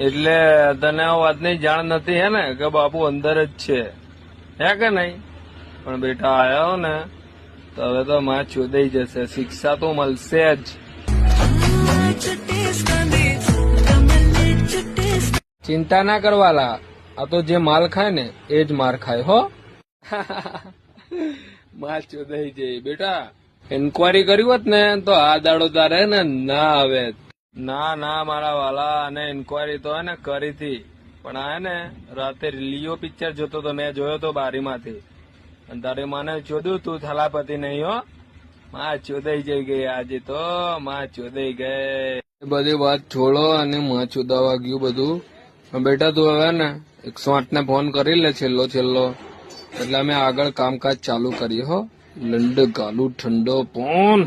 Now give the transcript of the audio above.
એટલે તને આ વાતની જાણ નથી હે ને કે બાપુ અંદર જ છે હે કે નહીં? પણ બેટા આવ્યો ને તો હવે તો માં ચોદાઈ જશે, શિક્ષા તો મળશે જ. ચિંતા ના કરવાલા, આ તો જે માલ ખાય ને એ જ માર ખાય હો. માં ચોદાઈ જાય બેટા. ઇન્કવાયરી કરી હોત ને તો આ દાડો તારે ને ના આવે. ના ના મારા વાલા, અને ઇન્કવાયરી તો હે ને કરી હતી, પણ આ ને રાતે લિયો પિક્ચર જોતો તો મેં જોયો તો બારીમાંથી, અને તારી માને ચોદ્યું તું થલાપતિ નહીં હો. માં ચોદાઈ જઈ ગઈ આજે તો, માં ચોદાઈ ગઈ. બધી વાત છોડો અને માં ચોદાવા ગયું બધું. બેટા તું હવે ને 108 ને ફોન કરી લે છેલ્લો એટલે અમે આગળ કામકાજ ચાલુ કરીએ હો. લંડ ગાલુ ઠંડો ફોન.